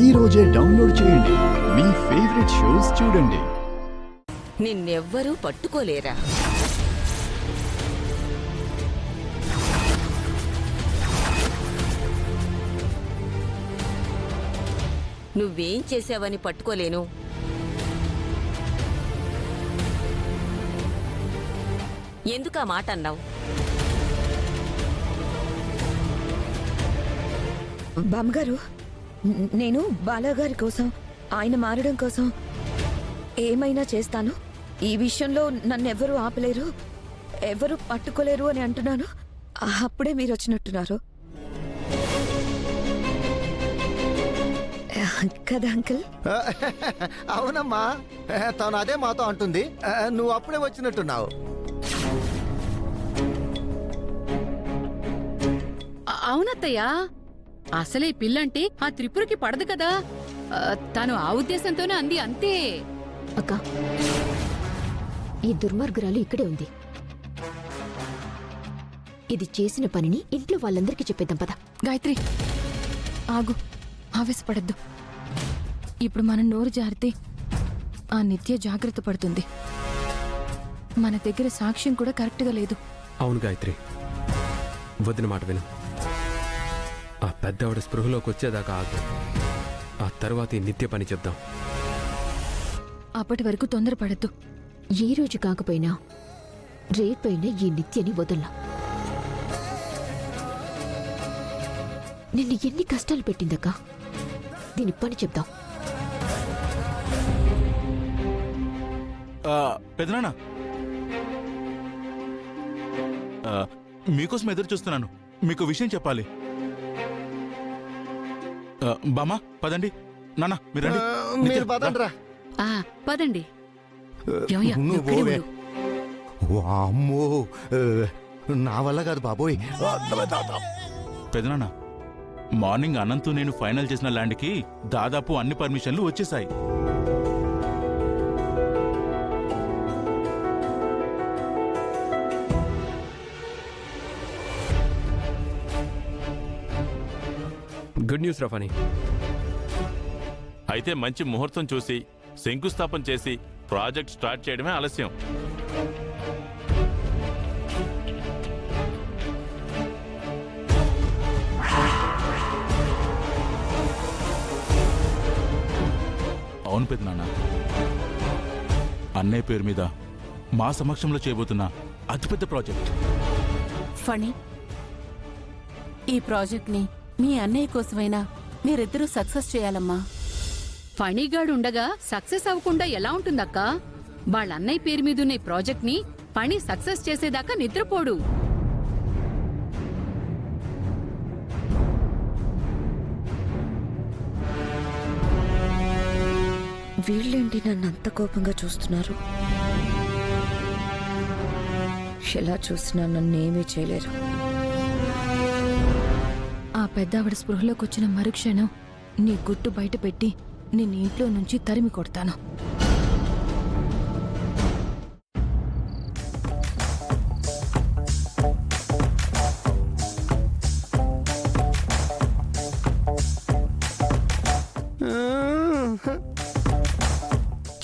ఈ రోజే డౌన్లోడ్ చేయండి. మీ ఫేవరెట్ షోస్ చూడండి. నిన్నెవ్వరూ పట్టుకోలేరా? నువ్వేం చేసావని పట్టుకోలేను. ఎందుకా మాట అన్నావు? బామ్మగారు, నేను బాలాగారి కోసం, ఆయన మారడం కోసం ఏమైనా చేస్తాను. ఈ విషయంలో నన్నెవ్వరూ ఆపలేరు, ఎవరు పట్టుకోలేరు అని అంటున్నాను. అప్పుడే మీరు వచ్చినట్టున్నారు కదా అంకుల్? అవునమ్మా, తను అదే మాతో అంటుంది. నువ్వు అప్పుడే వచ్చినట్టున్నావు. అవునత్తయ్యా, అసలే పిల్లంటే ఆ త్రిపురకి పడదు కదా. తను ఆ ఉద్దేశంతోనే అంది, అంతే. అక్క, ఈ దుర్మార్గురాలు ఇక్కడే ఉంది. ఇది చేసిన పనిని ఇంట్లో వాళ్ళందరికీ చెప్పేద్దాం పద. గాయత్రి, ఆగు, ఆవేశపడద్దు. ఇప్పుడు మనం నోరు జారితే ఆ నిత్య జాగ్రత్త పడుతుంది. మన దగ్గర సాక్ష్యం కూడా కరెక్ట్గా లేదు. అవును గాయత్రి, వదిన మాట విను. ఆ పెద్దవాడు స్పృహలోకి వచ్చేదాకా ఆగు. ఆ తర్వాత ఈ నిత్య పని చెప్దాం. అప్పటి వరకు తొందరపడద్దు. ఏ రోజు కాకపోయినా రేపైనా ఈ నిత్యని వదల్లా. నిన్ను ఎన్ని కష్టాలు పెట్టిందక్క. దీని పని చెప్దాం. పెదనాన్న, మీకోసం ఎదురు చూస్తున్నాను. మీకు విషయం చెప్పాలి. బామా పదండి. నాన్న మీరండి. మీరు పదండ్రా. పదండి. అమ్మో, నా వల్ల కాదు బాబోయ్. పెదనాన్న, మార్నింగ్ అనంతు నేను ఫైనల్ చేసిన ల్యాండ్కి దాదాపు అన్ని పర్మిషన్లు వచ్చేసాయి. గుడ్ న్యూస్ రఫాని. అయితే మంచి ముహూర్తం చూసి శంకుస్థాపన చేసి ప్రాజెక్ట్ స్టార్ట్ చేయడమే ఆలస్యం. అవును పెదనాన్న, అన్నయ్య పేరు మీద మా సమక్షంలో చేయబోతున్న అతిపెద్ద ప్రాజెక్ట్. ఫణి, ఈ ప్రాజెక్ట్ని మీ అన్నయ్య కోసమైనా మీరిద్దరూ సక్సెస్ చేయాలమ్మా. ఫణిగాడు ఉండగా సక్సెస్ అవ్వకుండా ఎలా ఉంటుందక్క? వాళ్ళ అన్నయ్య పేరు మీదున్న ప్రాజెక్ట్ ని ఫణి సక్సెస్ చేసేదాకా నిద్రపోడు. వీళ్ళేంటి నన్ను అంత కోపంగా చూస్తున్నారు? ఎలా చూసినా నన్ను ఏమీ చేయలేరు. ఆ పెద్దావిడ స్పృహలోకి వచ్చిన మరుక్షణం నీ గుట్టు బయట పెట్టి నిన్ను ఇంట్లో నుంచి తరిమి కొడతాను.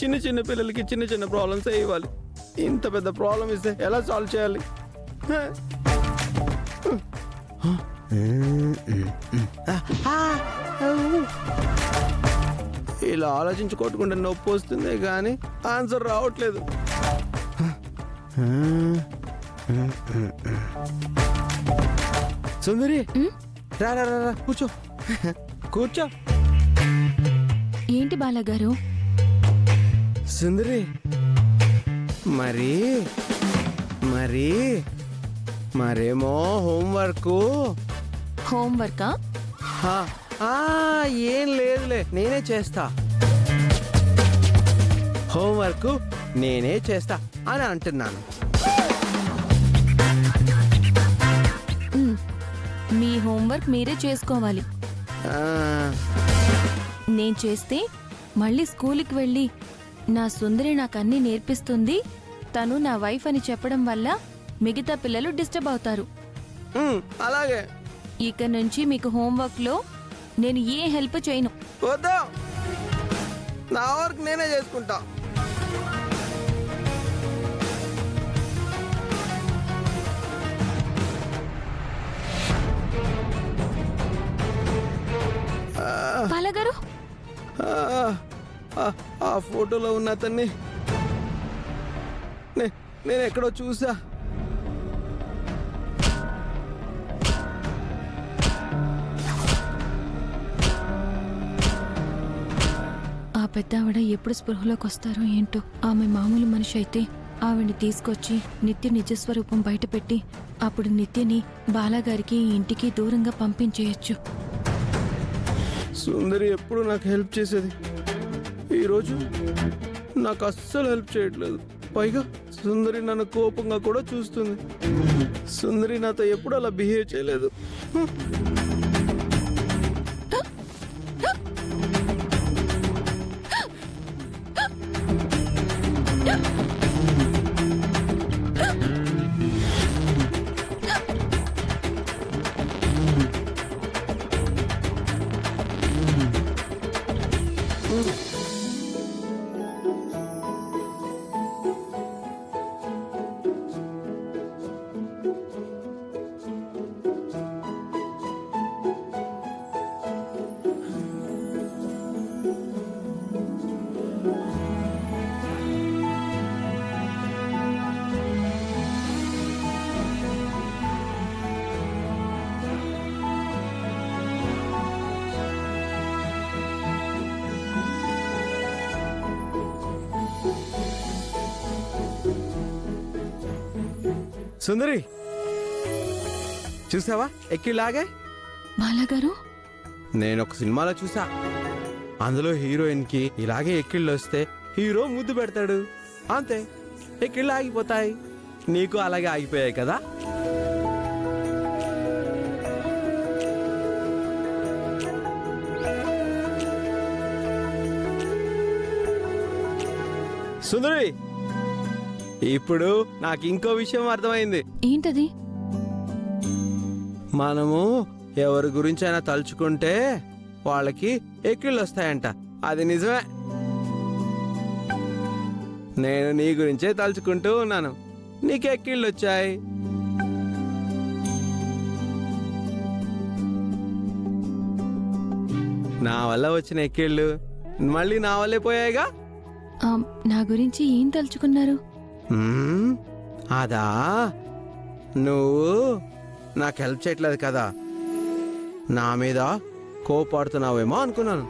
చిన్న చిన్న పిల్లలకి చిన్న చిన్న ప్రాబ్లమ్స్ ఇవ్వాలి. ఇంత పెద్ద ప్రాబ్లం ఇస్తే ఎలా సాల్వ్ చేయాలి? ఇలా ఆలోచించుకోకుండా నొప్పి వస్తుంది కానీ ఆన్సర్ రావట్లేదు. సుందరి, రా రా రా, కూర్చో కూర్చో. ఏంటి బాలగారు? సుందరి, మరి మరి మరేమో హోంవర్కా? ఏం లేదులే, నేనే చేస్తా. హోంవర్క్ నేనే చేస్తా అని అంటున్నాను. మీ హోంవర్క్ మీరే చేసుకోవాలి. నేను చేస్తే మళ్ళీ స్కూల్కి వెళ్ళి నా సుందరి నాకన్నీ నేర్పిస్తుంది, తను నా వైఫ్ అని చెప్పడం వల్ల మిగతా పిల్లలు డిస్టర్బ్ అవుతారు. అలాగే. ఇక నుంచి మీకు హోంవర్క్లో నేను ఏ హెల్ప్ చేయను. వద్దా, నా వర్క్ నేనే చేసుకుంటా. బాలగారు, ఆ ఫోటోలో ఉన్న అతన్ని నేను ఎక్కడో చూసా. ఆ పెద్దావిడ ఎప్పుడు స్పృహలోకి వస్తారో ఏంటో. ఆమె మామూలు మనిషి అయితే ఆవిడ్ని తీసుకొచ్చి నిత్య నిజస్వరూపం బయటపెట్టి అప్పుడు నిత్యని బాలాగారికి ఇంటికి దూరంగా పంపించేయచ్చు. సుందరి ఎప్పుడు నాకు హెల్ప్ చేసేది, ఈరోజు నాకు అస్సలు హెల్ప్ చేయట్లేదు. పైగా సుందరి నన్ను కోపంగా కూడా చూస్తుంది. సుందరి నాతో ఎప్పుడు అలా బిహేవ్ చేయలేదు. సుందరి చూసావా ఎక్కిలాగే? బాలాగారు, నేను ఒక సినిమాలో చూసా, అందులో హీరోయిన్ కి ఇలాగే ఎక్కిళ్ళు వస్తే హీరో ముద్దు పెడతాడు, అంతే ఎక్కిళ్ళు ఆగిపోతాయి. నీకు అలాగే ఆగిపోయాయి కదా? సుందరి, ఇప్పుడు నాకు ఇంకో విషయం అర్థమైంది. ఏంటది? మనము ఎవరి గురించి అయినా తలుచుకుంటే వాళ్ళకి ఎక్కిళ్ళు వస్తాయంట. అది నిజమే. నేను నీ గురించే తలుచుకుంటూ ఉన్నాను, నీకు ఎక్కిళ్ళు వచ్చాయి. నా వల్ల వచ్చిన ఎక్కిళ్ళు మళ్ళీ నా వల్లే పోయాయిగా. నా గురించి ఏం తలుచుకున్నారు? అదా, నువ్వు నాకు హెల్ప్ చేయట్లేదు కదా, నా మీద కోపాడుతున్నావేమో అనుకున్నాను.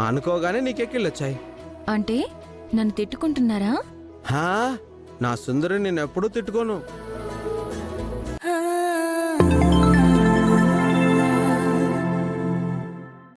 అనుకోగానే నీకెక్కిళ్ళు వచ్చాయి. అంటే నన్ను తిట్టుకుంటున్నారా? నా సుందరి నేను ఎప్పుడూ తిట్టుకోను.